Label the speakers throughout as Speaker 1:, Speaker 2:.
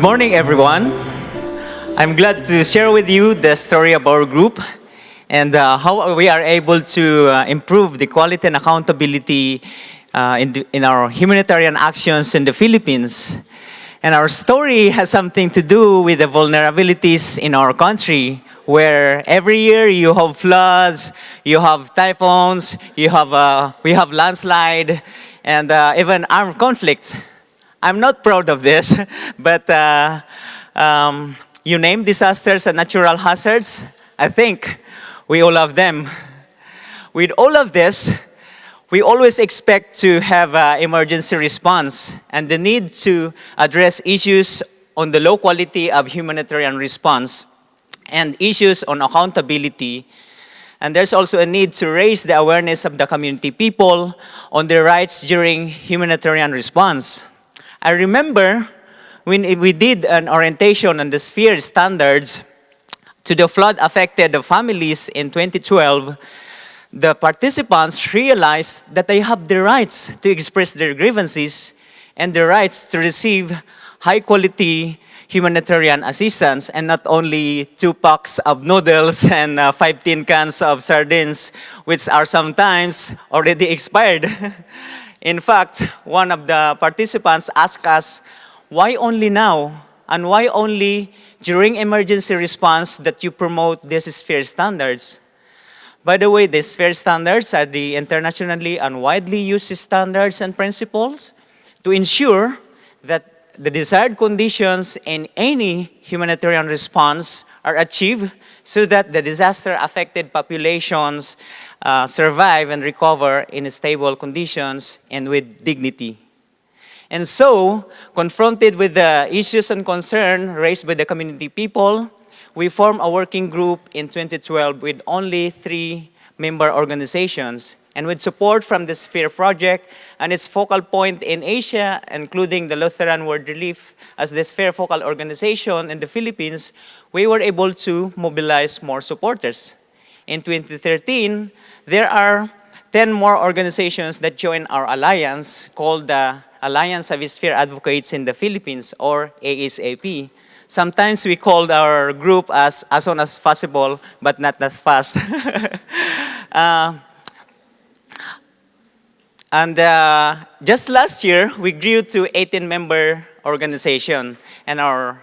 Speaker 1: morning, everyone. I'm glad to share with you the story of our group and how we are able to improve the quality and accountability in our humanitarian actions in the Philippines. And our story has something to do with the vulnerabilities in our country, where every year you have floods, you have typhoons, we have landslide, and even armed conflicts. I'm not proud of this, but you name disasters and natural hazards. I think we all have them. With all of this, we always expect to have emergency response and the need to address issues on the low quality of humanitarian response and issues on accountability. And there's also a need to raise the awareness of the community people on their rights during humanitarian response. I remember when we did an orientation on the sphere standards to the flood-affected families in 2012, the participants realized that they have the rights to express their grievances and the rights to receive high-quality humanitarian assistance, and not only 2 packs of noodles and 5 tin cans of sardines, which are sometimes already expired. In fact, one of the participants asked us, why only now? And why only during emergency response that you promote these sphere standards? By the way, these sphere standards are the internationally and widely used standards and principles to ensure that the desired conditions in any humanitarian response are achieved so that the disaster-affected populations survive and recover in stable conditions and with dignity. And so, confronted with the issues and concern raised by the community people, we formed a working group in 2012 with only 3 member organizations, and with support from the Sphere Project and its focal point in Asia, including the Lutheran World Relief as the Sphere focal organization in the Philippines, we were able to mobilize more supporters. In 2013, there are 10 more organizations that joined our alliance called the Alliance of Sphere Advocates in the Philippines, or ASAP. Sometimes we called our group as soon as possible, but not that fast. Just last year, we grew to 18-member organization, and our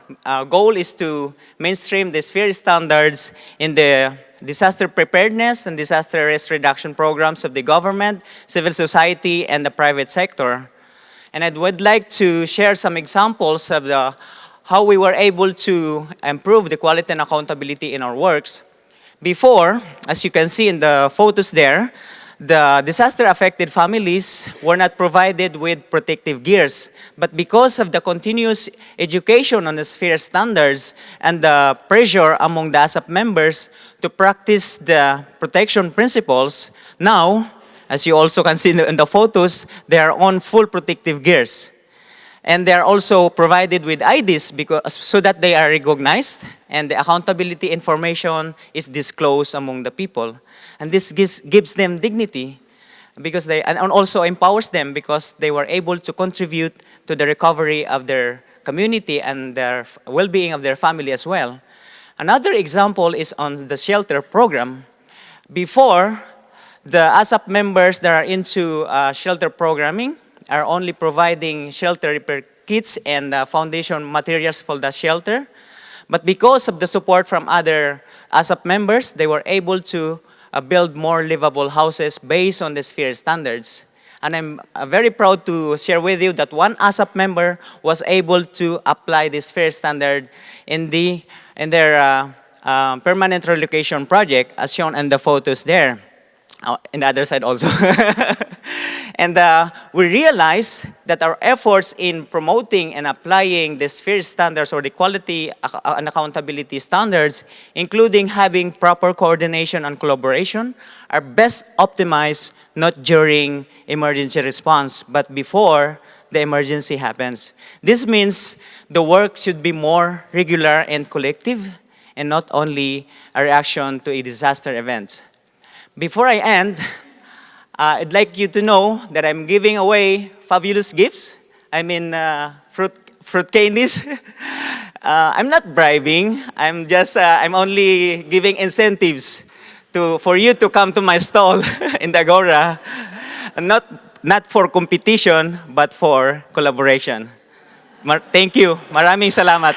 Speaker 1: goal is to mainstream the sphere standards in the disaster preparedness and disaster risk reduction programs of the government, civil society, and the private sector. And I would like to share some examples of how we were able to improve the quality and accountability in our works. Before, as you can see in the photos there, the disaster-affected families were not provided with protective gears. But because of the continuous education on the sphere standards and the pressure among the ASAP members to practice the protection principles, now, as you also can see in the photos, they are on full protective gears. And they are also provided with IDs so that they are recognized and the accountability information is disclosed among the people. And this gives them dignity because and also empowers them because they were able to contribute to the recovery of their community and their well-being of their family as well. Another example is on the shelter program. Before, the ASAP members that are into shelter programming are only providing shelter repair kits and foundation materials for the shelter. But because of the support from other ASAP members, they were able to build more livable houses based on the sphere standards. And I'm very proud to share with you that one ASAP member was able to apply the sphere standard in their permanent relocation project, as shown in the photos there. In the other side also. And we realized that our efforts in promoting and applying the sphere standards or the quality and accountability standards, including having proper coordination and collaboration, are best optimized not during emergency response, but before the emergency happens. This means the work should be more regular and collective, and not only a reaction to a disaster event. Before I end, I'd like you to know that I'm giving away fabulous gifts. I mean, fruit candies. I'm not bribing. I'm only giving incentives for you to come to my stall in the Agora. Not for competition, but for collaboration. Thank you. Maraming salamat.